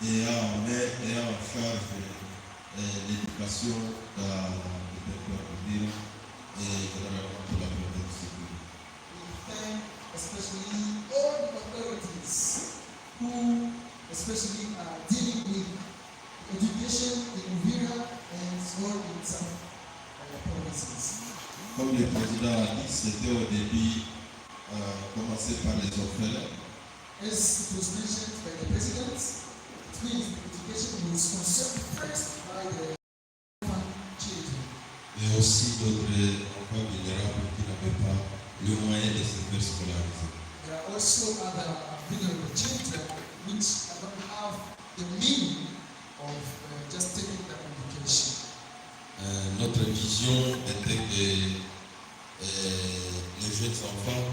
ayant en charge l'éducation dans le territoire de et généralement pour la protection. We thank especially all the authorities who especially are dealing with education in Uvira and all its provinces. Comme le président a dit, c'était au début commencé par les orphelins. As it was mentioned by the president, it means education was concerned first by the orphan children. Et aussi d'autres enfants vulnérables qui n'avaient pas le moyen de se faire scolariser. There are also other vulnerable children which don't have the meaning of just taking their education. Notre vision était que les jeunes enfants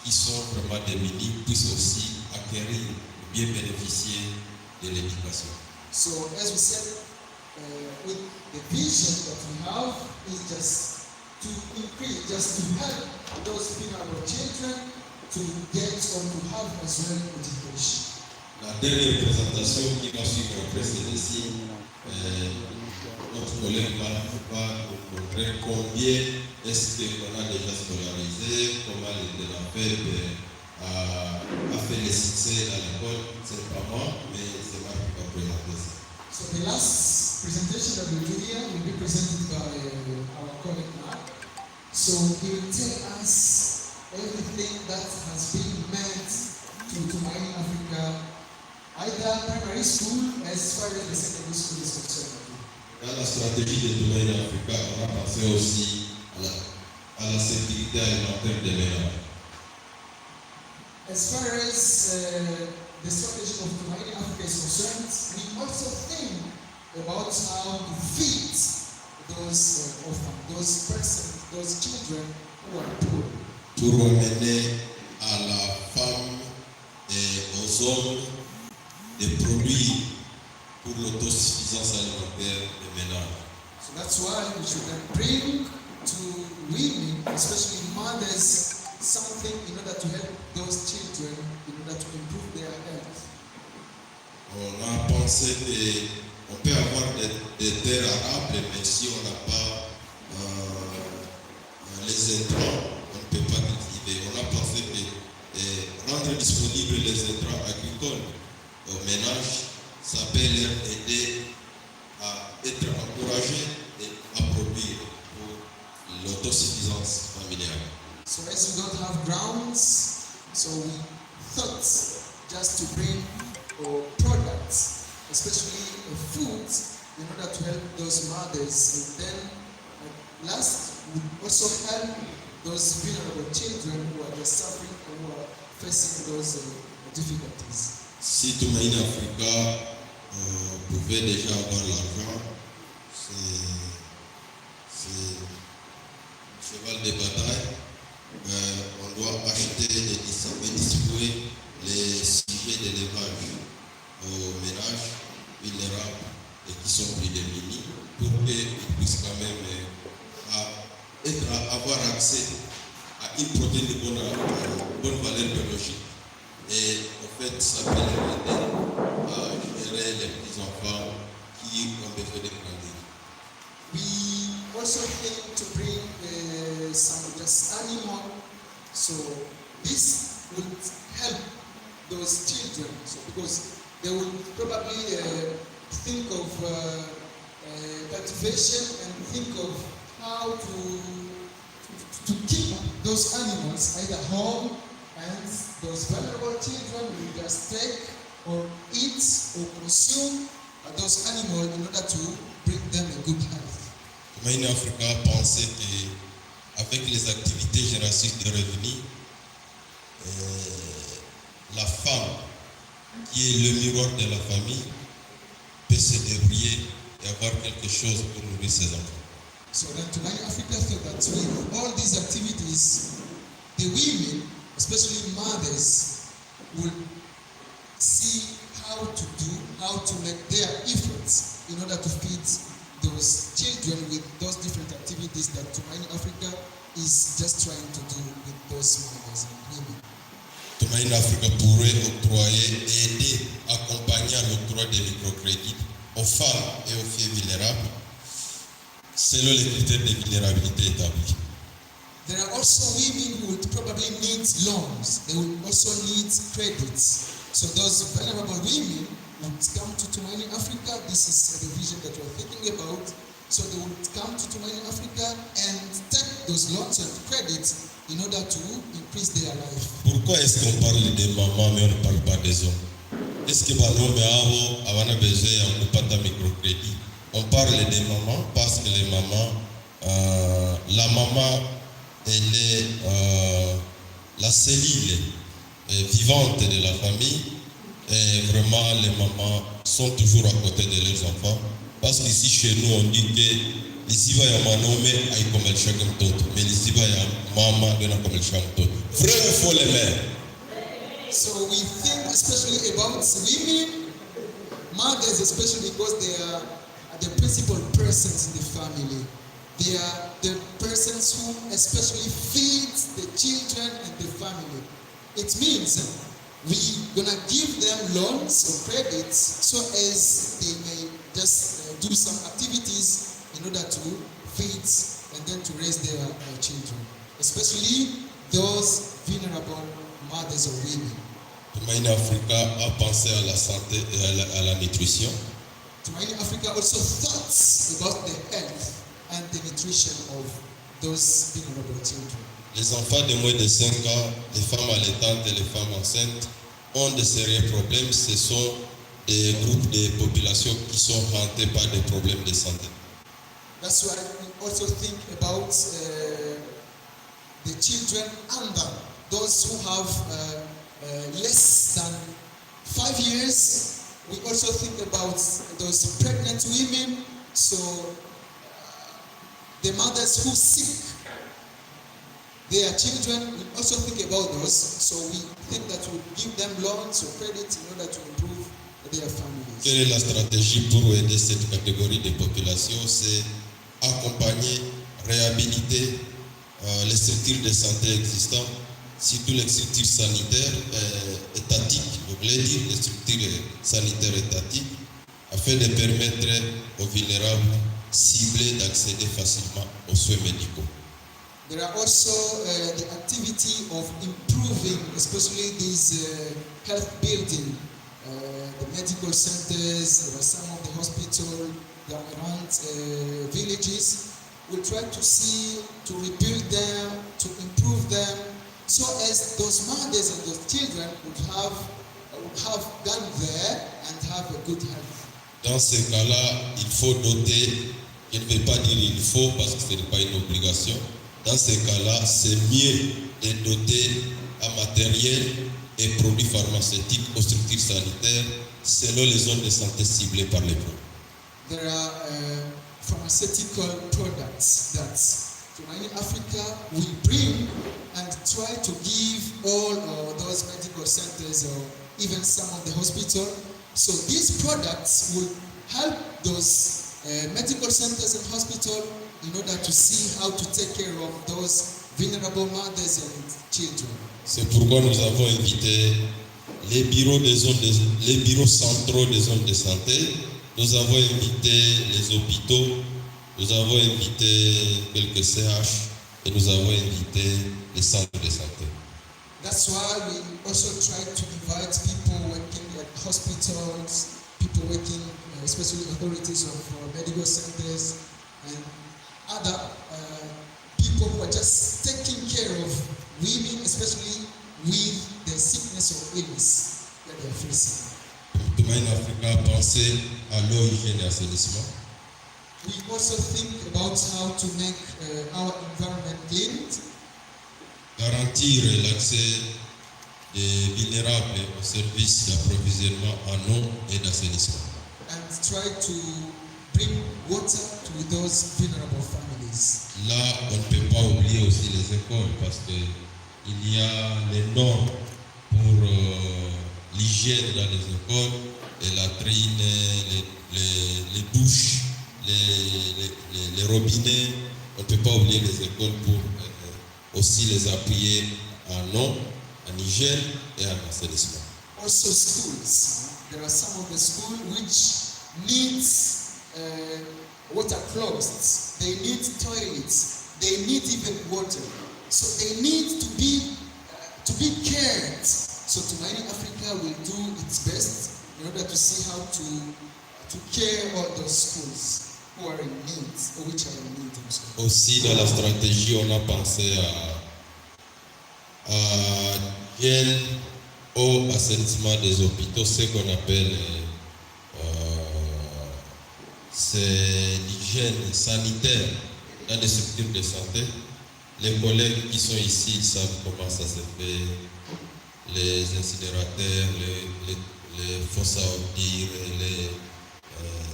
qui sont vraiment démunis puissent aussi acquérir, bien bénéficier de l'éducation. So as we said, with the vision that we have is just to increase, just to help those vulnerable children to get or to have as well education. La dernière présentation qui va suivre après celle-ci, notre collègue va nous montrer combien est-ce qu'on a déjà scolarisé, comment la FEB a fait les succès à l'école. C'est pas moi, mais c'est moi qui va présenter ça. So the last presentation that we do here will be presented by our colleague Mark. So he will tell us everything that has been meant to Tumaini Africa, either primary school as far as the secondary school is concerned. Dans la stratégie de Tumaini Africa, on a pensé aussi à la sécurité alimentaire des ménages. As far as the strategy of Tumaini Africa is concerned, we also think about how to feed those orphans, those persons, those children who are poor. Pour amener à la femme et aux hommes des produits pour l'autosuffisance alimentaire des ménages. So that's why we should then bring to women, especially mothers, something in order to help those children, in order to improve their health. On a pensé qu'on peut avoir des terres arables, mais si on n'a pas les intrants, on ne peut pas cultiver. On a pensé que rendre disponibles les intrants agricoles aux ménages, ça peut leur aider à être encouragés et à produire pour l'autosuffisance familiale. So as we don't have grounds, so we thought just to bring products, especially food, in order to help those mothers. And then last, we also help those vulnerable children who are just suffering and who are facing those difficulties. Si Tumaini Africa pouvait déjà avoir l'argent, c'est cheval de bataille. On doit acheter et distribuer les sujets d'élevage aux ménages vulnérables et qui sont plus démunis pour qu'ils puissent quand même avoir accès à une protéine de bonne valeur biologique. Et en fait, ça peut les aider à gérer les petits-enfants qui ont besoin de grandir. We also think to bring some just animal, so this would help those children, so because they will probably think of cultivation and think of how to keep those animals either home, and those vulnerable children will just take or eat or consume those animals in order to bring them a good health. Tumaini Africa pensait qu'avec les activités génératrices de revenus, la femme, qui est le miroir de la famille, peut se débrouiller et avoir quelque chose pour nourrir ses enfants. So then Tumaini Africa thought that with all these activities, the women, especially mothers, will see how to make their efforts in order to feed those children with those different activities that Tumaini Africa is just trying to do with those mothers and women. Tumaini Africa pourrait octroyer et aider, accompagner l'octroi des femmes et aux filles vulnérables selon les critères de vulnérabilité établis. There are also women who would probably need loans. They would also need credits. So those vulnerable women would come to Tumaini Africa. This is the vision that we're thinking about. So they would come to Tumaini Africa and take those loans and credits in order to increase their life. Pourquoi est-ce qu'on parle des mamans mais on ne parle pas des hommes? Est-ce que banaume hao hawana besoin ya kupata microcrédit? On parle des mamans parce que les mamans, la maman, elle est la cellule vivante de la famille. Et vraiment, les mamans sont toujours à côté de leurs enfants. Parce qu'ici, chez nous, on dit que ici, il y a manome comme le chagrin mtoto. Mais ici, il y a maman comme le chagrin mtoto. Vrai ou faux les mères? So we think especially about women, mothers especially because they are the principal persons in the family. They are the persons who especially feed the children and the family. It means we're gonna give them loans or credits so as they may just do some activities in order to feed and then to raise their children, especially those vulnerable mothers or women. Tumaini Afrika a pensé à la santé et à la nutrition. Tumaini Africa also thought about the health and the nutrition of those vulnerable children. Les enfants de moins de 5 ans, les femmes allaitantes et les femmes enceintes ont de sérieux problèmes. Ce sont des groupes de population qui sont hantés par des problèmes de santé. That's why we also think about the children under those who have less than 5 years. We also think about those pregnant women, so the mothers who sick their children. We also think about those, so we think that we give them loans or credits in order to improve their families. Quelle est la stratégie pour aider cette catégorie de population? C'est accompagner, réhabiliter les structures de santé existantes, surtout les structures sanitaires étatiques, je voulais dire les structures sanitaires étatiques, afin de permettre aux vulnérables ciblés d'accéder facilement aux soins médicaux. There are also the activity of improving, especially these health building, the medical centers. There are some of the hospitals that are around villages. We'll try to see, to rebuild them, to improve them, so as those mothers and those children would have gone there and have a good health. Dans ce cas-là, il faut doter, je ne vais pas dire il faut parce que ce n'est pas une obligation. Dans ce cas-là, c'est mieux de doter en matériel et produits pharmaceutiques aux structures sanitaires selon les zones de santé ciblées par les produits. There are pharmaceutical products that Tumaini Africa will bring and try to give all those medical centers or even some of the hospitals. So these products will help those medical centers and hospitals in order to see how to take care of those vulnerable mothers and children. C'est pourquoi nous avons invité les bureaux centraux des zones de santé. Nous avons invité les hôpitaux, nous avons invité quelques CH et nous avons invité les centres de santé. That's why we also try to invite people working at hospitals, people working, especially authorities of medical centers, and other people who are just taking care of women, especially with the sickness or illness that they are facing. Tumaini Afrika a pensé à l'eau, hygiène et assainissement. We also think about how to make our environment clean. Garantir l'accès des vulnérables aux services d'approvisionnement en eau et d'assainissement. And try to bring water to those vulnerable families. Là, on ne peut pas oublier aussi les écoles parce que il y a les normes pour l'hygiène dans les écoles, les latrines, les douches, les robinets. On ne peut pas oublier les écoles pour aussi les appuyer en eau, en hygiène et en assainissement. Also schools. There are some of the schools which need water closets, they need toilets, they need even water. So they need to be cared. So Tumaini Africa will do its best in order to see how to care all those schools who are in need, or which are in need also. Aussi dans la stratégie, on a pensé à gel au assainissement des hôpitaux, ce qu'on appelle c'est l'hygiène sanitaire dans les structures de santé. Les collègues qui sont ici, ils savent comment ça se fait. Les incinérateurs, les fosses à ordures,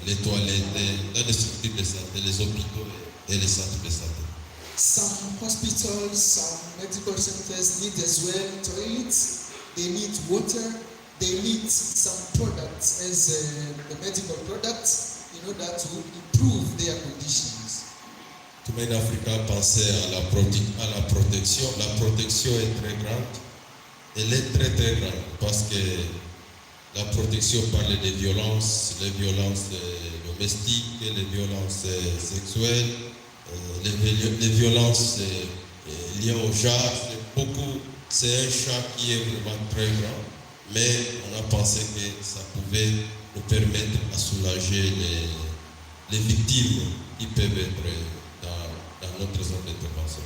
les toilettes, dans les structures de santé, les hôpitaux et les centres de santé. Some hospitals, some medical centers need as well toilets, they need water, they need some products as the medical products in order to improve their conditions. Tumaini Afrika pensait à la protection. La protection est très grande. Elle est très très grande parce que la protection parle des violences, les violences domestiques, les violences sexuelles, les violences liées au genre. C'est un champ qui est vraiment très grand, mais on a pensé que ça pouvait nous permettre à soulager les victimes qui peuvent être dans notre zone d'intervention.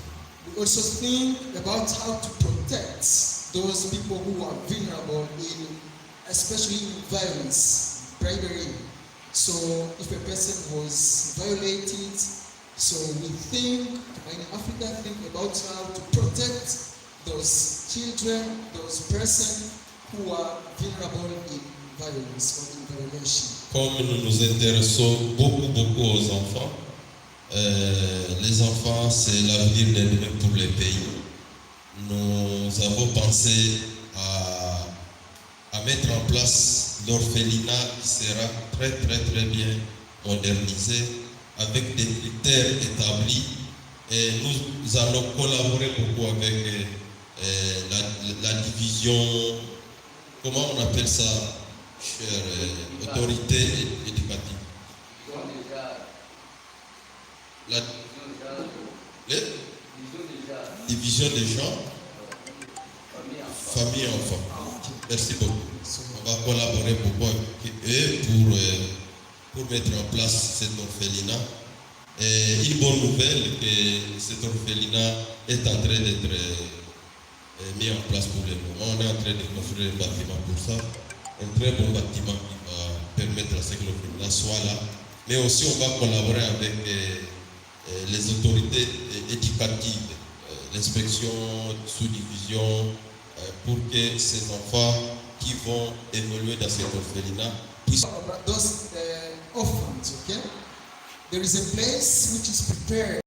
We also think about how to protect those people who are vulnerable especially in violence, bribery. So if a person was violated, so we think, in Africa, think about how to protect those children, those persons who are vulnerable in violence or in violation. Comme nous nous intéressons beaucoup aux enfants, les enfants c'est l'avenir de demain pour les pays. Nous avons pensé à mettre en place l'orphelinat qui sera très bien modernisé avec des critères établis, et nous allons collaborer beaucoup avec la division, comment on appelle ça, chère autorité éducative. La division des gens, famille et enfants. Merci beaucoup. On va collaborer beaucoup avec eux pour mettre en place cet orphelinat. Et une bonne nouvelle, que cet orphelinat est en train d'être mis en place pour le moment. On est en train de construire un bâtiment pour ça. Un très bon bâtiment qui va permettre à ce que l'orphelinat soit là. Mais aussi on va collaborer avec les autorités éducatives, l'inspection, sous-division, pour que ces enfants qui vont évoluer dans cet orphelinat puissent... Those orphans, okay? There is a place which is prepared.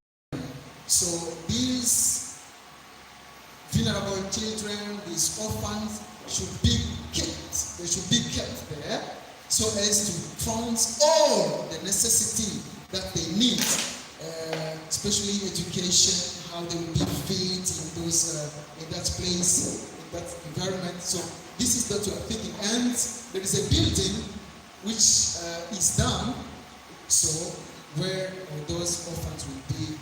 So these vulnerable children, these orphans should be kept. They should be kept there so as to fund all the necessity that they need, especially education, how they will be fed in that place, in that environment. So this is what we are thinking. And there is a building which is done, so where those orphans will be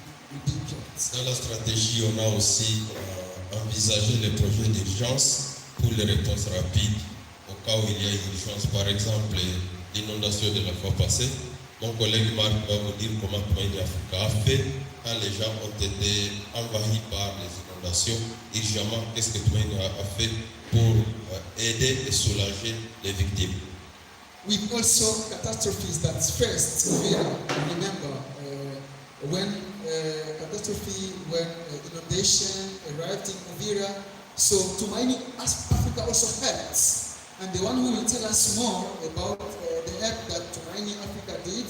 kept. Dans la stratégie, on a aussi envisagé les projets d'urgence pour les réponses rapides au cas où il y a une urgence. Par exemple, l'inondation de la fois passée. Mon collègue Marc va vous dire comment Tumaini Afrika a fait quand les gens ont été envahis par les inondations. Urgemment, qu'est-ce que Tumaini a fait pour aider et soulager les victimes? With also catastrophes that first, remember, when catastrophe, when inundation arrived in Uvira, so Tumaini Afrika also helped. And the one who will tell us more about the help that Tumaini Afrika did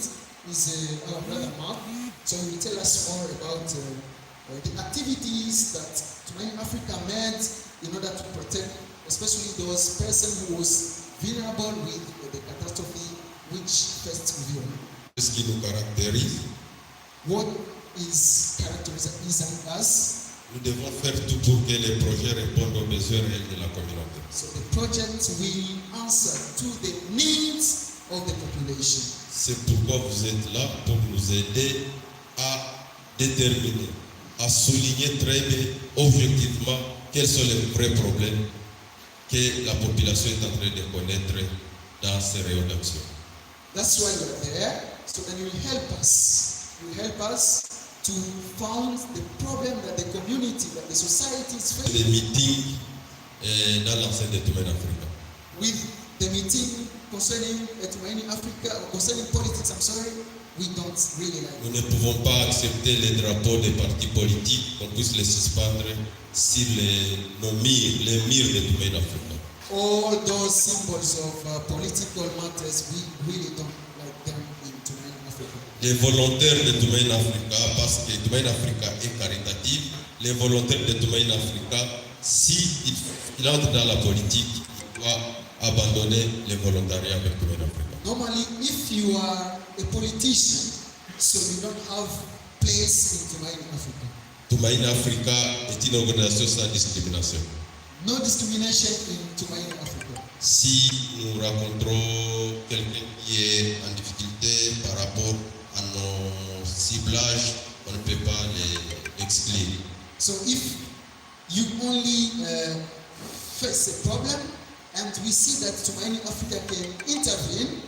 is our brother Mark. So he will tell us more about the activities that Tumaini Afrika made in order to protect, especially those persons who was vulnerable with the catastrophe which first Uvira. Qu'est-ce qui nous caractérise? What is characterizing us? Nous devons faire tout pour que les projets répondent aux besoins réels de la communauté. So the project will answer to the needs of the population. population. C'est pourquoi vous êtes là, pour nous aider à déterminer, à souligner très bien, objectivement, quels sont les vrais problèmes que la population est en train de connaître dans ces rayons d'action. That's why you're there, so that you will help us. You will help us to find the problem that the community, that the society is facing. Les meetings dans l'enceinte de Tumaini Afrika. With the meeting concerning Tumaini Africa, concerning politics, we don't really like. Nous ne pouvons pas accepter les drapeaux des partis politiques qu'on puisse les suspendre sur les murs de Tumaini Afrika. All those symbols of political matters, we really don't like them in Tumaini Africa. Les volontaires de Tumaini Afrika, parce que Tumaini Afrika est caritatif, les volontaires de Tumaini Afrika, s'il entre dans la politique, il doit abandonner les volontariats avec Tumaini Afrika. Normally, if you are a politician, so you don't have place in Tumaini Africa. Tumaini Afrika est une organisation sans discrimination. No discrimination in Tumaini Africa. Si nous rencontrons quelqu'un qui est en difficulté par rapport à nos ciblages, on ne peut pas l'exclure. So if you only face a problem and we see that Tumaini Africa can intervene,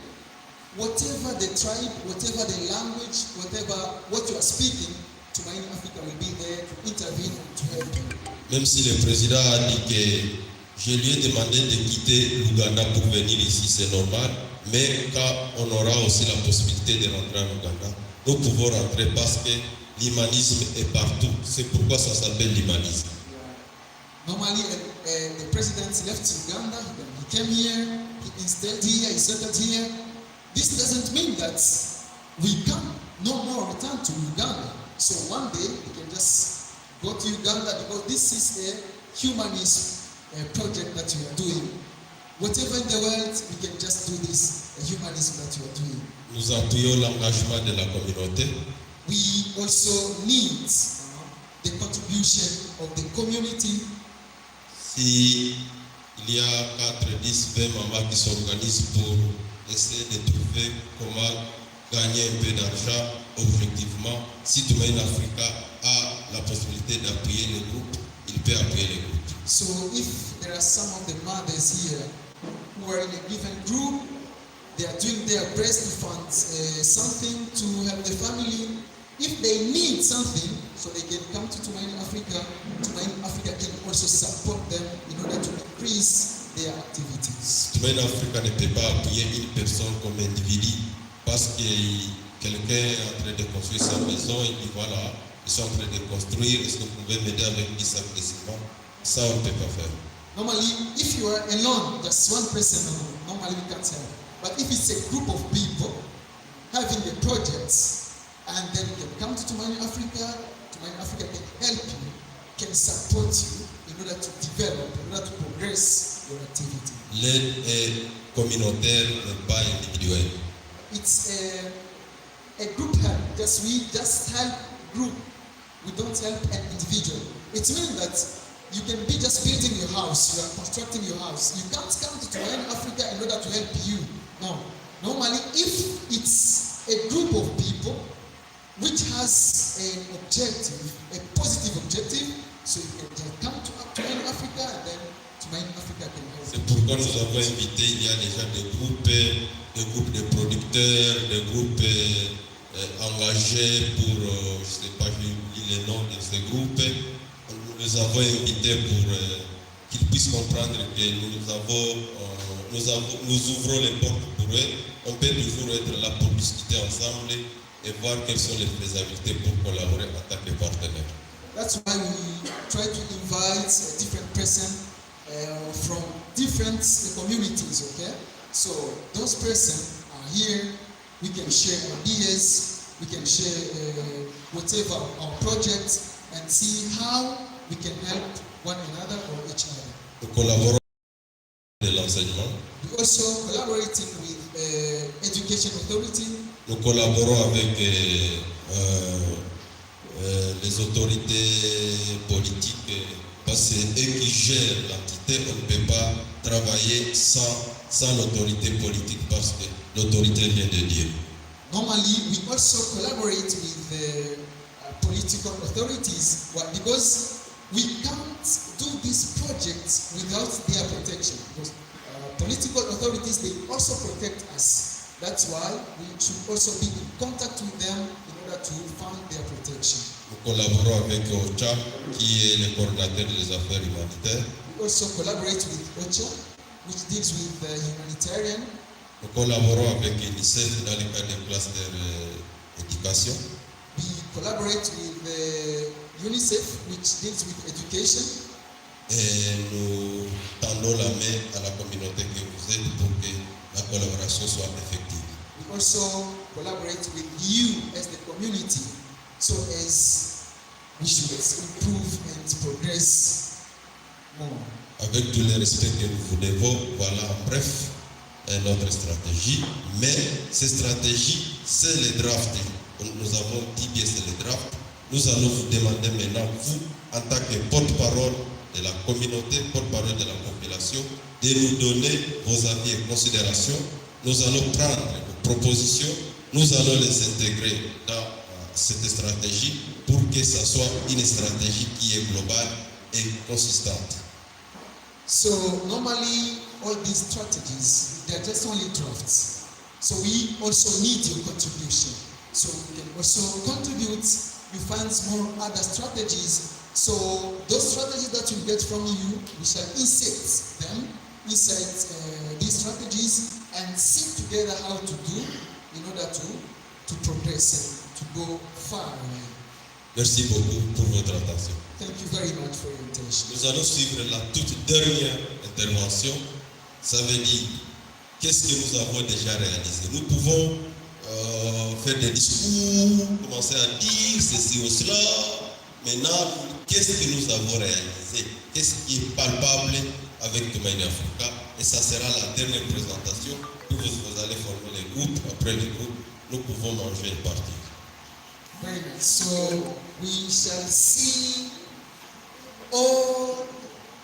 whatever the tribe, whatever the language, whatever what you are speaking, Tumaini Africa will be there to intervene and to help you. Même si le président a dit que je lui ai demandé de quitter l'Ouganda pour venir ici, c'est normal, mais quand on aura aussi la possibilité de rentrer en Ouganda, nous pouvons rentrer parce que l'humanisme est partout. C'est pourquoi ça s'appelle l'humanisme. Normally, the president left Uganda, he came here, he installed here, he settled here. This doesn't mean that we can no more return to Uganda. So one day we can just go to Uganda because this is a humanist project that you are doing. Whatever in the world, we can just do this, a humanism that you are doing. Nous appuyons l'engagement de la communauté. We also need the contribution of the community. Si il y a 4, 10, 20 mamans qui s'organisent pour essayer de trouver comment gagner un peu d'argent objectivement, si Tumaini Afrika a la possibilité d'appuyer les groupes, il peut appuyer les groupes. So if there are some of the mothers here who are in a given group, they are doing their best to fund something to help the family. If they need something, so they can come to Tumaini Africa. Tumaini Africa can also support them in order to increase their activities. Tumaini Afrika ne peut pas appuyer une personne comme individu parce que quelqu'un est en train de construire sa maison et dit voilà, ils sont en train de construire, est-ce que vous pouvez m'aider avec 10 sacs de ciment? Ça, on ne peut pas faire. Normally, if you are alone, just one person, normally we can't help. But if it's a group of people having the projects, and then you can come to Tumaini Africa can help you, can support you in order to develop, in order to progress your activity. L'aide est communautaire, n'est pas individuelle. It's a group help, because we just help group. We don't help an individual. It means that you can be just building your house, you are constructing your house. You can't come to Tumaini Africa in order to help you. No. Normally, if it's a group of people which has an objective, a positive objective, so you can just come to Tumaini Africa and then Tumaini Africa can help. C'est pourquoi nous avons invité, il y a déjà des groupes de producteurs, des groupes engagés pour, je ne sais pas, j'ai oublié les noms de ces groupes. Nous les avons invités pour qu'ils puissent comprendre que nous ouvrons les portes pour eux. On peut toujours être là pour discuter ensemble et voir quelles sont les faisabilités pour collaborer en tant que partenaire. That's why we try to invite a different person from different communities, okay? So those persons are here, we can share ideas, we can share whatever our projects and see how we can help one another or each other. Nous collaborons avec l'enseignement. We also collaborating with Education Authority. Nous collaborons avec les autorités politiques parce que c'est eux qui gèrent l'entité. On ne peut pas travailler sans sans l'autorité politique parce que l'autorité vient de Dieu. Normally, we also collaborate with the political authorities because we can't do this project without their protection. Because political authorities, they also protect us. That's why we should also be in contact with them in order to find their protection. Nous collaborons avec OCHA, qui est le coordinateur des affaires humanitaires. We also collaborate with OCHA, which deals with humanitarian. Nous collaborons avec UNICEF dans le cadre des clusters éducation. We collaborate with UNICEF, which deals with education. Et nous tendons la main à la communauté que vous êtes pour que la collaboration soit effective. We also collaborate with you as the community, so as we should improve and progress more. Avec tout le respect que nous vous devons, voilà en bref notre stratégie. Mais ces stratégies, c'est le draft. Nous avons dit que c'est le draft. Nous allons vous demander maintenant, vous, en tant que porte-parole de la communauté, porte-parole de la population, de nous donner vos avis et considérations. Nous allons prendre vos propositions, nous allons les intégrer dans cette stratégie pour que ça soit une stratégie qui est globale et consistante. So normally all these strategies, they are just only drafts. So we also need your contribution. So we can also contribute. You find more other strategies. So those strategies that you get from you, we shall insert them inside these strategies and see together how to do in order to progress and to go far. Merci beaucoup pour votre attention. Thank you very much for your attention. Nous allons suivre la toute dernière intervention. Ça veut dire, qu'est-ce que nous avons déjà réalisé? Nous pouvons faire des discours, commencer à dire ceci ou cela. Maintenant, qu'est-ce que nous avons réalisé? Qu'est-ce qui est palpable avec Tumaini Afrika? Et ça sera la dernière présentation. Puis vous allez former les groupes. Après les groupes, nous pouvons manger et partir. Very nice. So we shall see all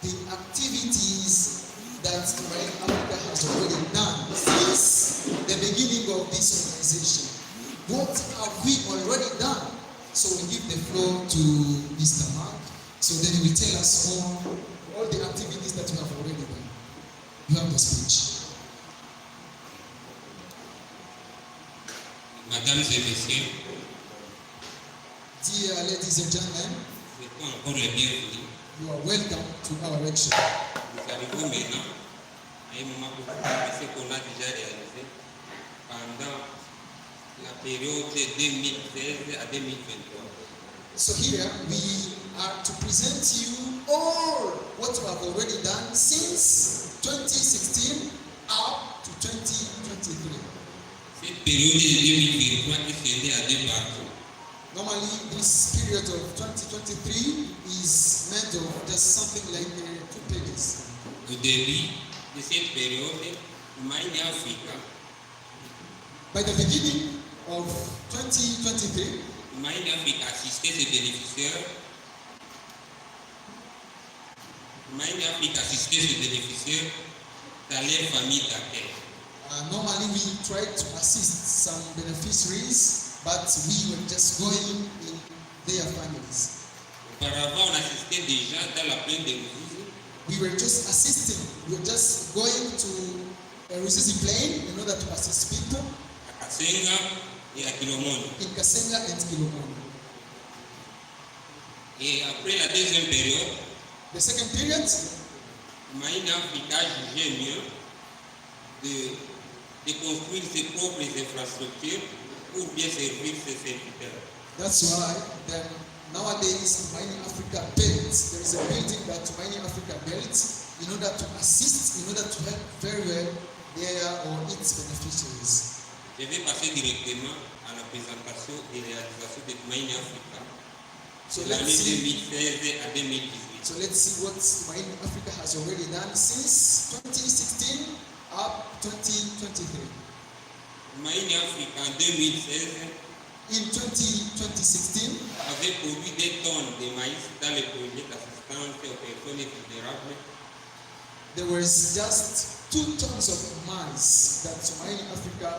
the activities that Tumaini Afrika has already done since the beginning of this organization. What have we already done? So we give the floor to Mr. Mark, so then he will tell us all the activities that we have already done. You have the speech. Mesdames et messieurs, Dear ladies and gentlemen, c'est encore le bienvenu. you are welcome to our workshop. Nous arrivons maintenant à un moment pour ce qu'on a déjà réalisé pendant la période de 2016 à 2023. So here we are to present you all what we have already done since 2016 up to 2023. Cette période de 2023 est scindée à deux parties. Normally, this period of 2023 is meant of just something like 2 pages. Au début de cette période, Tumaini Afrika, By the beginning of 2023, Tumaini Afrika assistait ses bénéficiaires. Tumaini Afrika assistait ses bénéficiaires dans leur famille d'accueil. normally we try to assist some beneficiaries, but we were just going in their families. Auparavant, on assistait déjà dans la plaine de Ruzizi. We were just assisting. We were just going to a Ruzizi plain in order to assist people À Kasenga et à Kilomono. in Kasenga and Kilomono. Et après la deuxième période, The second period, Tumaini Afrika jugeait mieux de construire ses propres infrastructures pour bien servir ses serviteurs. that's why then nowadays Tumaini Africa built. There is a building that Tumaini Africa built in order to assist, in order to help very well their or its beneficiaries. Je vais passer directement à la présentation et réalisation de Tumaini Afrika So de let's l'année see. 2016 à 2018. So let's see what Tumaini Africa has already done since 2016 up 2023. Tumaini Afrika en 2016 In 2016, avait produit des tonnes de maïs dans les projets d'assistance aux personnes vulnérables. there was just 2 tons of maize that Tumaini Africa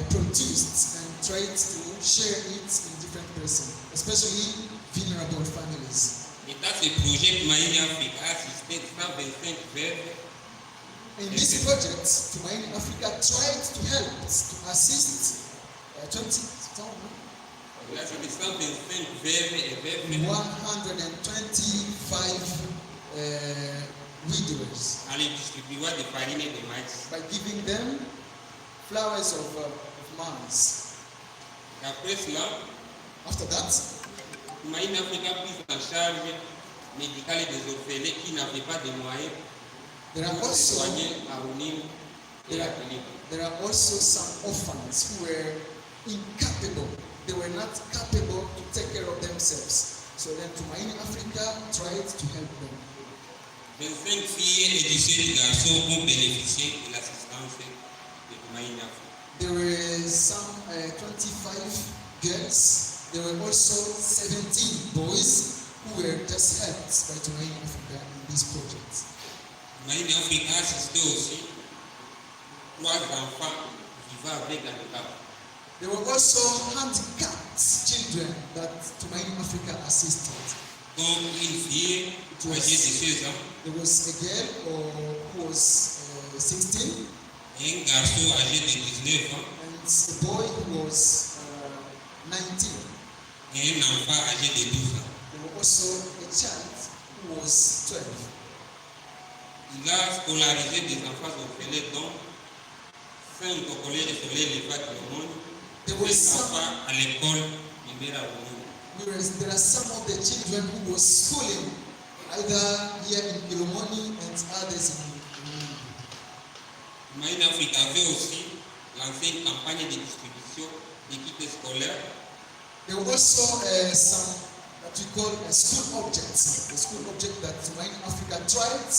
produced and tried to share it in different persons, especially vulnerable families. Et dans ce projet, Tumaini Africa a assisté 125 veuves. In this project, Tumaini Africa tried to help, to assist 125 Là, c'est des 125 veuves et veuves. 125 widows En les distribuant des farines et de maïs. by giving them flowers of maize. Après cela, After that, Tumaini Africa a pris en charge médicale des orphelins qui n'avaient pas de moyens there are pour se also soigner à Onim et à Philippe. there are also some orphans who were incapable. They were not capable to take care of themselves. So then Tumaini Africa tried to help them. 25 filles et 17 garçons ont bénéficié de l'assistance de Tumaini Africa. There were some 25 girls. There were also 17 boys who were just helped by Tumaini Africa in this project. Tumaini Africa a assisté aussi 3 enfants vivant avec handicap. There were also handicapped children that Tumaini Africa assisted. Donc une fille âgée de 16 ans There was a girl who was 16 et un garçon âgé de 19 ans and a boy who was 19. et un enfant âgé de 12 ans. There was also a child who was 12. Il a scolarisé des enfants orphelins dont 5 au collège Soleil Levat le monde, There was 5 some, enfants à l'école Libéra Onim. there are some of the children who was schooling either here in Kilomoni and others in Tumaini Africa avait aussi lancé une campagne de distribution des kits scolaires. There were also some what we call school objects, the school object that Tumaini Africa tried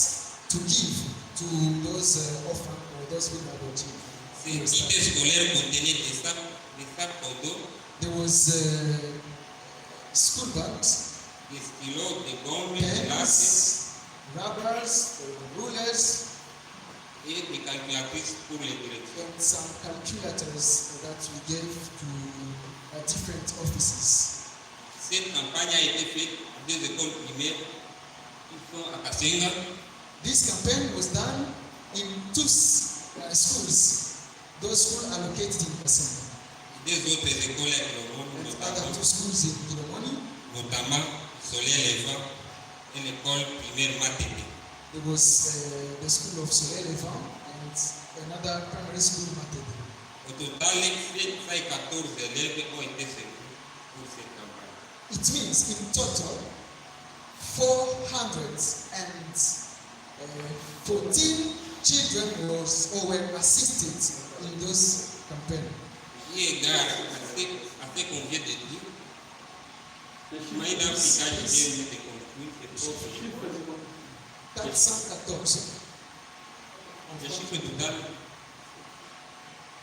to give to those orphans or those vulnerable children. Ces kits scolaires contenaient des sacs pour dos, There was school bags, des stylos, des gommes, des laces pens, rubbers, rulers, et des calculatrices pour les directions. and some calculators that we gave to different offices. Cette campagne a été faite à 2 écoles primaires qui sont à Kasenga This campaign was done in 2 schools. Those schools are located in Kasenga. et 2 autres écoles à Kilomoni, And other 2 schools in Kilomoni. notamment Soleil Levant et l'école primaire Matete. There was the school of Soleil Levant and another primary school Matede. Au total, 714 élèves ont été servis pour cette campagne. It means in total 414 children were assisted in those campaigns. Eu égard à ce qu'on vient de dire, Tumaini Africa vient de construire ce projet. 414. Le chiffre total,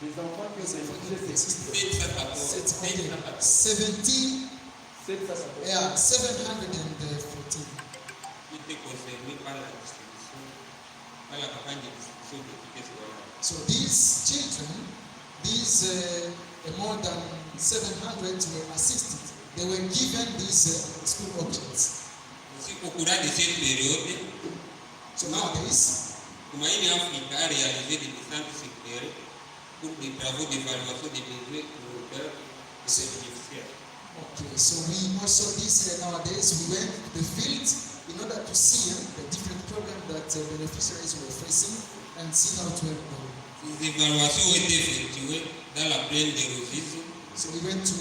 Les enfants qui ont bénéficié de 714. 714. Qui étaient concernés par la distribution, par la campagne de distribution de tickets scolaires. So these children, more than 700 were assisted. They were given these school objects. Aussi, au courant de cette période, So nowadays, Tumaini Africa a réalisé des descentes sectorielles pour des travaux d'évaluation des besoins communautaires de ces bénéficiaires. okay, so we also nowadays we went to the field in order to see the different problems that beneficiaries were facing and see how to help them. Ces évaluations ont été effectuées dans la plaine de Rosisi So we went to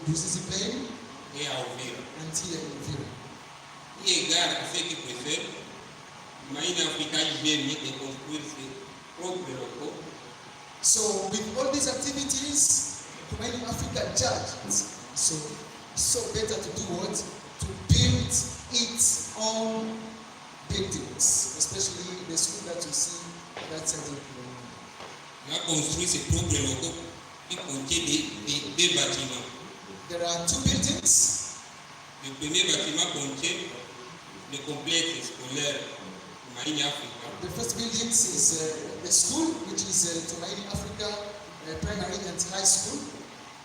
Ruzizi Plain et à Ouvira. and here in Vira. Eu égard à ce qui précède, Tumaini Africa vient de construire ses propres locaux So with all these activities, Tumaini Africa judged so better to do what? To build its own buildings, especially the school that you see that side of the Il a construit ses propres locaux qui contiennent des bâtiments. There are 2 buildings. Le premier bâtiment contient le complexe scolaire Tumaini Afrika. The first building is a school, which is Tumaini Africa Primary and High School.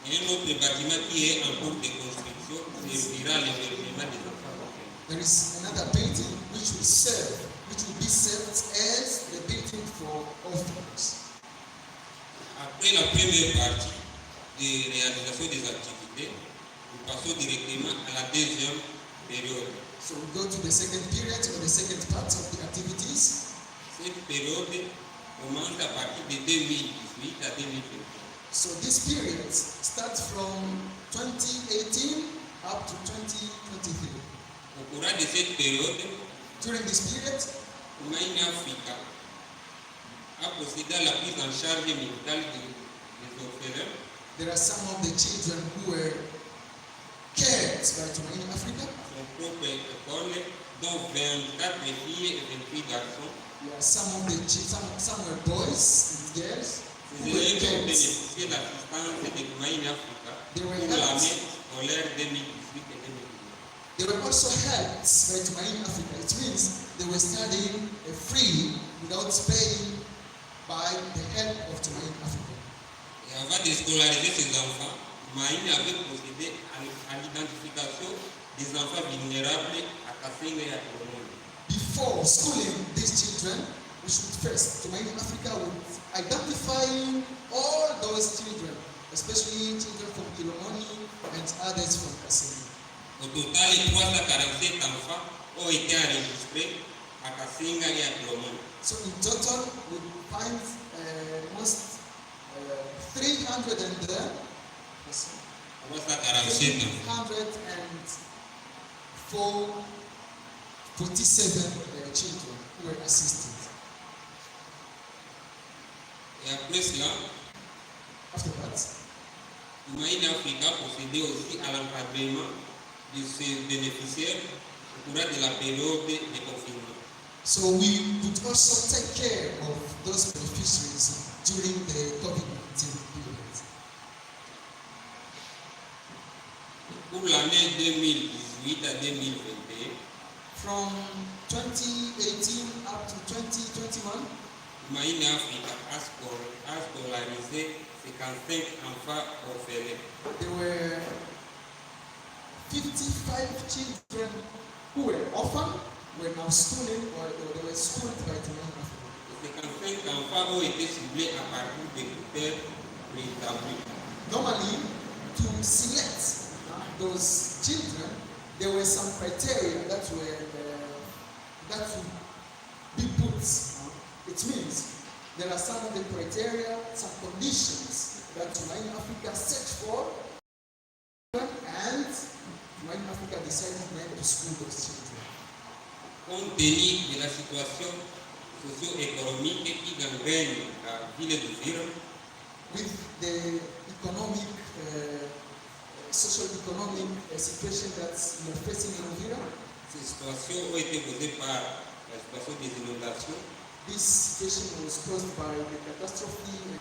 Et un autre bâtiment qui est en cours de construction servira l'hébergement des enfants orphelins. There is another building which will be served as the building for orphans. Après la première partie de réalisation des activités, nous passons directement à la deuxième période. So we go to the second period or the second part of the activities. Cette période commence à partir de 2018 à 2021. So this period starts from 2018 up to 2023. Au cours de cette période, During this period, Tumaini Afrika a procédé à la prise en charge médicale des orphelins. there are some of the children who were cared by Tumaini Africa. Son propre école, dont 24 filles et 28 garçons. Yeah, some were boys and girls Ces who were élèves ont cared. bénéficié de l'assistance de Tumaini Afrika They were pour l'année helped. scolaire 2018 et 2019. They were also helped by Tumaini Africa. It means they were studying free without paying by the help of Tumaini Africa. Et avant de scolariser ces enfants, Tumaini avait procédé à l'identification des enfants vulnérables à Kasenga et à Tumaini. Before schooling these children, we should first, Tumaini Africa would identify all those children, especially children from Kilomoni and others from Kasenga. Au total, 347 enfants ont été enregistrés à Kasenga et à Tumaini. So in total, we find almost 347 children who were assisted. Et après cela, After that, Tumaini Afrika procédait aussi à l'encadrement de ces bénéficiaires au cours de la période de confinement. so we would also take care of those beneficiaries during the COVID-19 period. Pour l'année 2018 à 2021, From 2018 up to 2021, Tumaini Afrika a scolarisé 55 enfants orphelins. there were 55 children who were orphaned, were now schooling, or they were schooled by Tumaini Africa. Ces 55 enfants ont été ciblés à partir de critères préétablis. Normally, to select those children, there were some criteria that would be put. It means there are some of the criteria, some conditions that Tumaini Africa searched for, and Tumaini Africa decided when to school those children. Compte tenu de la situation socio-économique qui gangrène la ville d'Uvira, With the economic, social-economic situation that we are facing in Uvira, ces situations ont été causées par la situation des inondations this situation was caused by the catastrophe.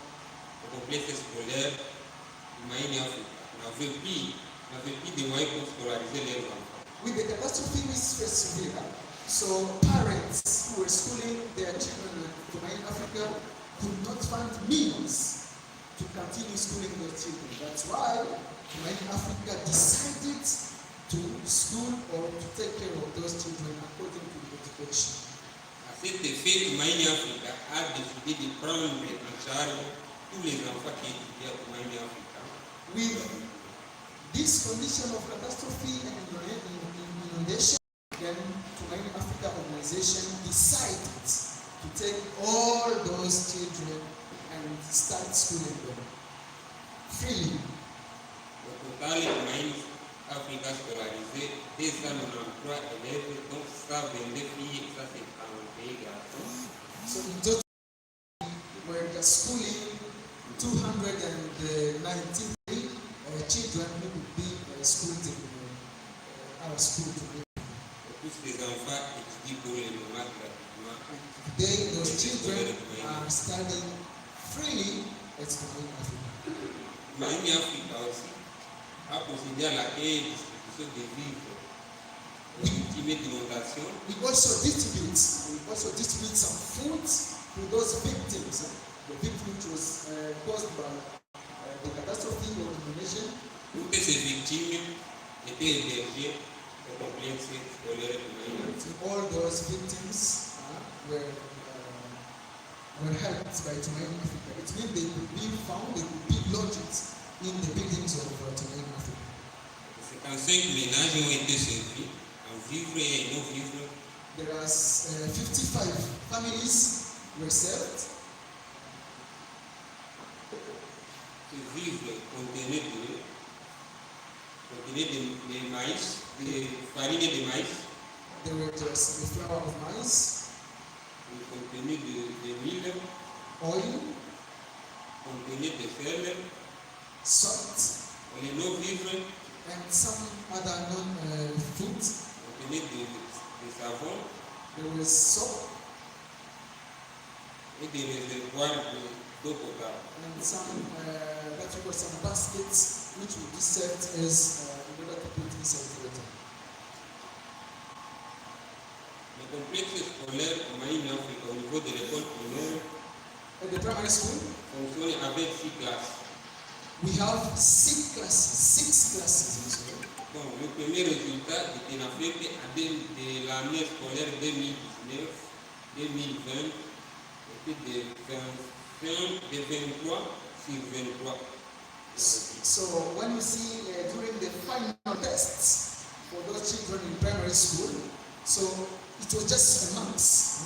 au complexe scolaire Tumaini Afrika. N'avait plus de moyens pour scolariser leurs enfants. With the catastrophe we faced Uvira, so parents who were schooling their children in Tumaini Africa could not find means to continue schooling their children. That's why Tumaini Africa decided to school or to take care of those children according to the education. À cet effet, Tumaini Afrika a décidé de prendre en charge tous les enfants qui étudient à Tumaini Afrika. With this condition of catastrophe and inundation, then Tumaini Africa organization decided to take all those children and start schooling them freely. Au total, Tumaini Afrika scolarisé 293 élèves, dont 122 filles et 151 garçons. So in total, we were schooling 219 children who would be schooled in our school today. Tous les enfants étudient pour le moment gratuitement. Today, those children are studying freely at Tumaini Africa. Tumaini Afrika aussi a procédé à l'accueil et distribution des vivres. distribuer d'inondation. We also distribute some food to those victims. The victim which was caused by the catastrophe or inundation. Toutes ces victimes étaient hébergées au complexe scolaire Tumaini. So all those victims were helped by Tumaini Africa. It means they could be found, they could be lodged in the buildings of Tumaini Africa. 55 ménages ont été servis en vivre et non vivre. There are 55 families were served. Ce vivre contenait de maïs, de farine de maïs. There were just the flour of maize, Il contenait de mil, oil, contenait de sel, salt, les non vivres and some other non-food. contenait de savon There was soap et des réservoirs d'eau potable. and some baskets which would be served as in order to put inside the water. Le complexe scolaire Tumaini Africa au niveau de l'école primaire At the primary school, fonctionne avec 6 classes. we have 6 classes in school. Bon, le premier résultat était en fait de l'année scolaire 2019-2020 était de 23 sur 23. So when you see during the final tests for those children in primary school, so it was just marks.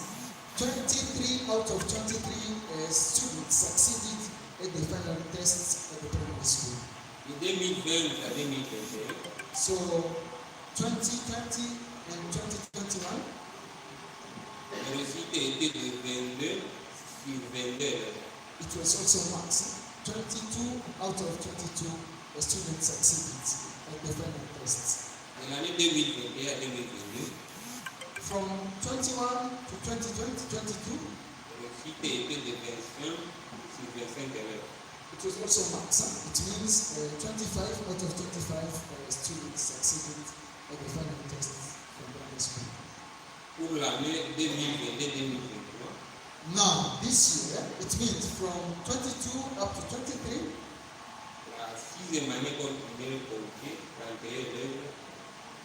23 out of 23 students succeeded at the final tests at the primary school. De 2020 à 2021, So 2020 and 2021, le résultat était de 22 sur 22 élèves. it was also marks. 22 out of 22 students succeeded at the final tests. De l'année 2021 à 2022, From 21 to 2020-22, le résultat était de 25 sur 25 élèves. it was also marks. It means 25 out of 25 students succeeded at the final tests from primary school. Pour l'année 2022-2023, Now, this year, it means from 22 up to 23, la 6e année école primaire comptait 31 élèves.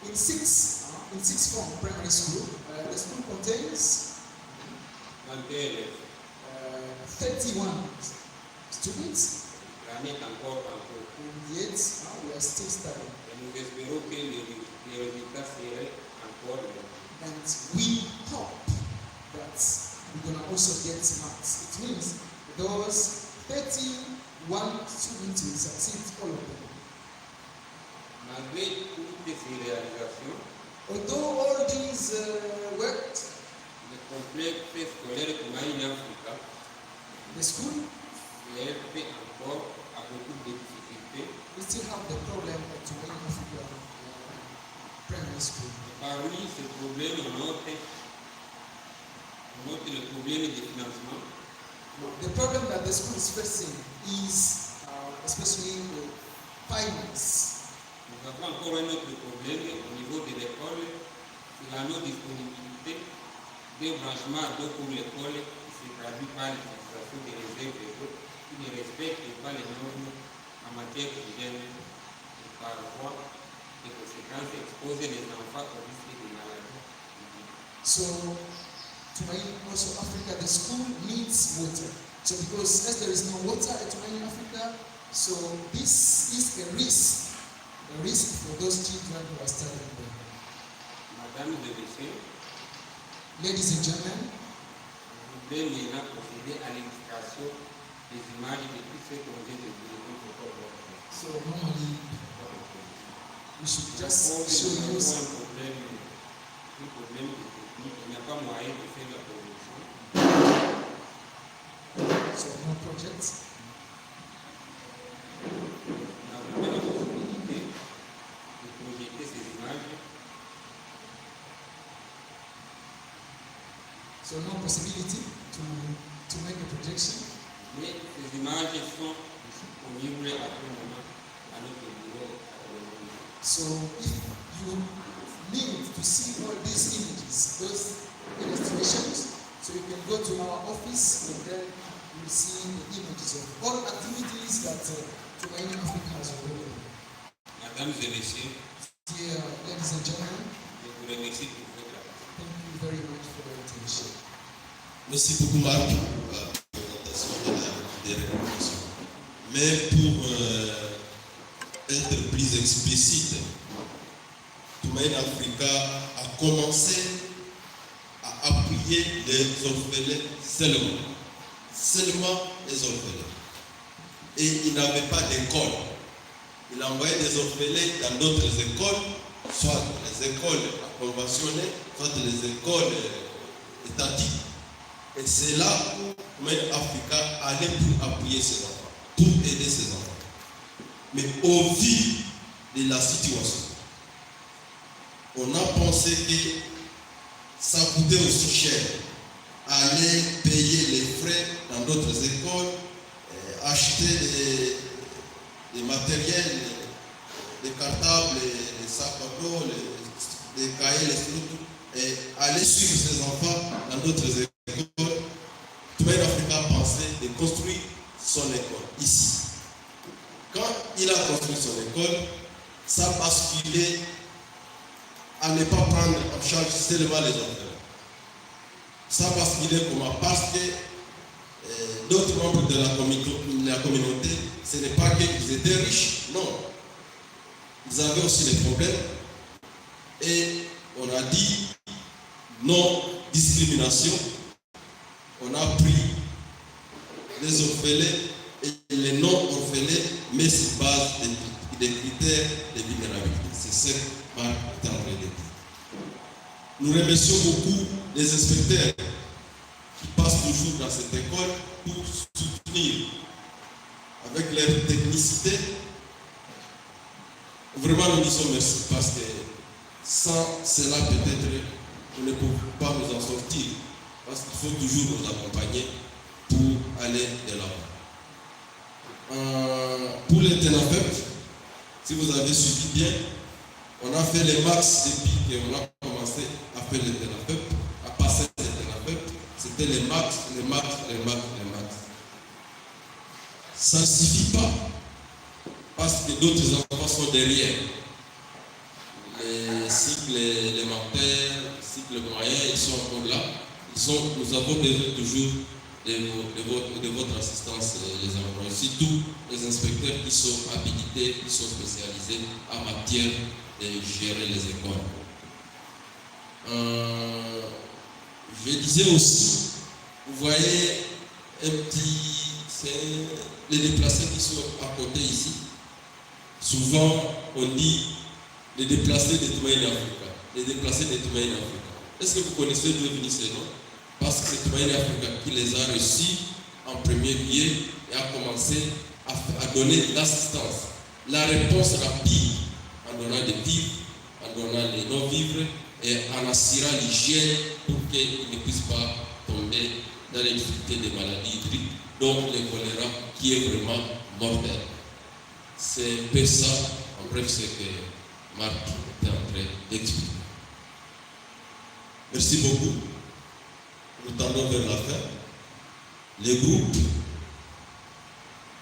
in sixth form primary school, the school contains 21 élèves. 31 students, L'année est encore en cours. and yet we are still studying. Et nous espérons que les résultats seraient encore bons. And we hope that we're going to also get marks. It means those 31 students will succeed, all of them. Malgré toutes ces réalisations, Although all these worked, le complexe scolaire Tumaini Africa the school, fait encore à beaucoup de difficultés. we still have the problem at Tumaini Africa primary school. Parmi ces problèmes, on note le problème de financement. The problem that the school is facing is especially finance. Nous avons encore un autre problème au niveau de l'école, c'est la non-disponibilité des branchements d'eau pour l'école qui se traduit par l'utilisation des réserves d'eau qui ne respectent pas les normes en matière d'hygiène et parfois des conséquences exposer les enfants au risque de maladies. So, Tumaini also Africa, the school needs water. So because as there is no water at Tumaini Africa, so this is a risk for those children who are studying there. Madame et messieurs, Ladies and gentlemen, vous devez maintenant procéder à l'illustration des images de tout ce qu'on vient de dire. so normally we should just show Un you problème de technique, il n'y a pas moyen de faire la production. so no projects. Nous n'avons pas la possibilité de projeter ces images. So no possibility to make a projection. Mais ces images sont disponibles à tout moment à notre bureau. So if you need to see all these images, those illustrations. So you can go to our office and then you see the images of all activities that Tumaini Africa has already. Mesdames et messieurs, Dear ladies and gentlemen, je vous remercie pour votre attention. thank you very much for your attention. Merci beaucoup Marc pour la présentation des recommandations. Mais pour être plus explicite, Tumaini Africa a commencé à appuyer les orphelins seulement les orphelins. Et il n'avait pas d'école. Il envoyait des orphelins dans d'autres écoles, soit les écoles conventionnées, soit les écoles étatiques. Et c'est là où Tumaini Africa allait pour appuyer ces enfants, pour aider ces enfants. Mais au vu de la situation, on a pensé que ça coûtait aussi cher. Aller payer les frais dans d'autres écoles, acheter des matériels, des cartables, des sacs à dos, des cahiers, les stylos, et aller suivre ces enfants dans d'autres écoles. Tumaini Africa a pensé de construire son école ici. Quand il a construit son école, ça basculait à ne pas prendre en charge seulement les orphelins. Ça basculait comment? Parce que d'autres membres de la communauté, ce n'est pas qu'ils étaient riches, non. Ils avaient aussi des problèmes. Et on a dit non discrimination. On a pris les orphelins et les non-orphelins, mais sur base des critères de vulnérabilité. C'est ce que Marc est en train de dire. Nous remercions beaucoup les inspecteurs qui passent toujours dans cette école pour soutenir avec leur technicité. Vraiment, nous disons merci parce que sans cela, peut-être, nous ne pouvons pas nous en sortir. Parce qu'il faut toujours nous accompagner pour aller de l'avant. Pour les thérapeutes, si vous avez suivi bien, on a fait les max depuis qu'on a commencé à faire les thérapeutes, à passer les thérapeutes. C'était les max. Ça ne suffit pas parce que d'autres enfants sont derrière. Les cycles élémentaires, les cycles moyens, ils sont encore là. Nous avons besoin toujours de votre assistance, les enfants. Surtout les inspecteurs qui sont habilités, qui sont spécialisés en matière de gérer les écoles. Je disais aussi, vous voyez c'est les déplacés qui sont à côté ici. Souvent, on dit les déplacés de Tumaini Africa. Les déplacés de Tumaini Africa. Est-ce que vous connaissez d'où est venu ces noms? Parce que c'est Tumaini Africa qui les a reçus en premier lieu et a commencé à donner l'assistance, la réponse rapide en donnant des vivres, en donnant les non-vivres et en assurant l'hygiène pour qu'ils ne puissent pas tomber dans les difficultés des maladies hydriques, dont le choléra qui est vraiment mortel. C'est un peu ça, en bref, ce que Marc était en train d'expliquer. Merci beaucoup. Nous tendons vers la fin. Les groupes.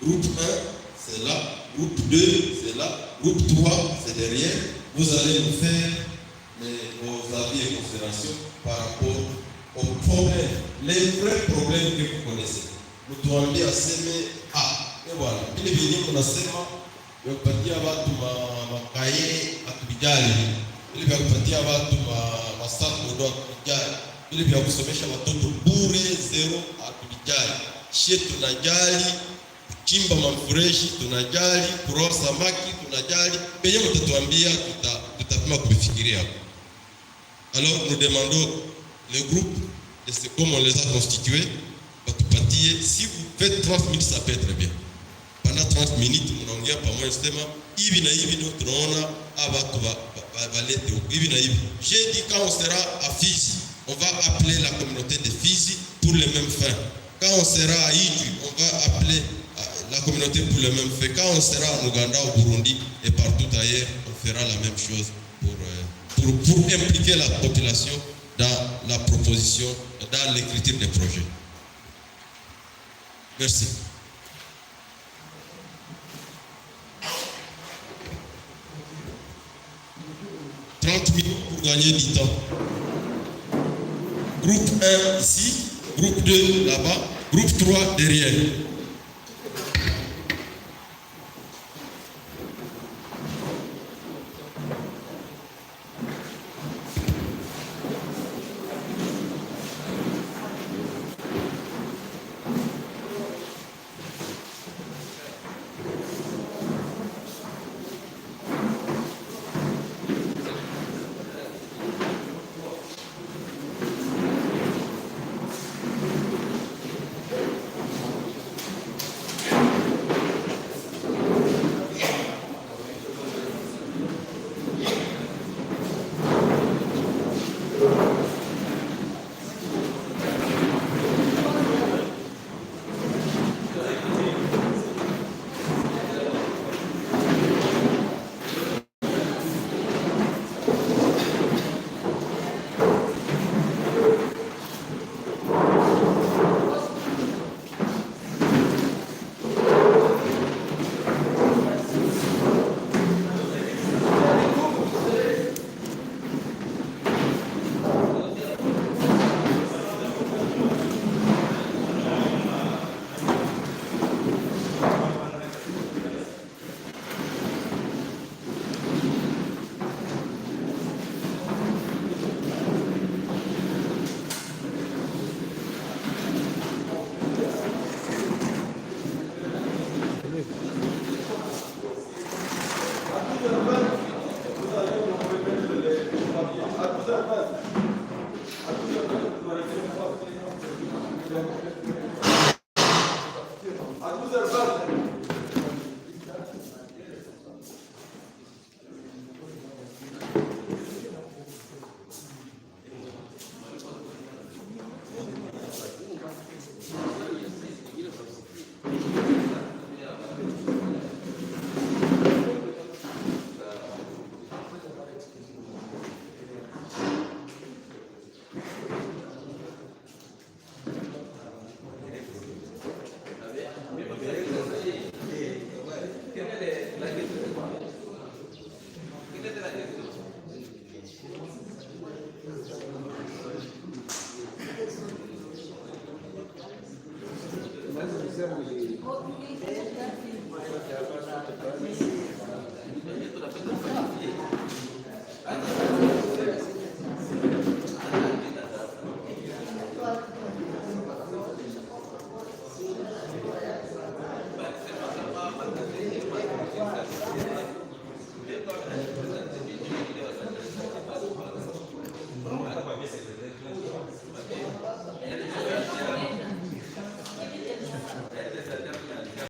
Groupe 1, c'est là. Groupe 2, c'est là. Groupe 3, c'est derrière. Vous allez nous faire vos avis et considérations par rapport aux problèmes, les vrais problèmes que vous connaissez. Nous devons bien s'aimer. Et voilà. Il est venu pour la sema. Il va partir à ma cahier à Kikao. Il va partir à ma sac de doigts à Kikao. Il va kusomesha watoto bure zero atujali. Shie tunajali, kuchimba mafreshi tunajali, kuroa samaki tunajali. Penye mtatuambia tutapima kufikiria. Alors nous demandons le groupe de ce comme on les a constitués, si vous faites 30 minutes ça peut être bien. Pendant 30 minutes mnaongea pamoja sema hivi na hivi ndio tunaona watu walete hivi na hivi. J'ai dit quand on sera à Fizi, on va appeler la communauté de Fizi pour les mêmes fins. Quand on sera à Iju, on va appeler la communauté pour les mêmes fins. Quand on sera en Ouganda, au Burundi et partout ailleurs, on fera la même chose pour groupes pour impliquer la population dans la proposition, dans l'écriture des projets. Merci. « 30 minutes pour gagner du temps. Groupe 1 ici, groupe 2 là-bas, groupe 3 derrière.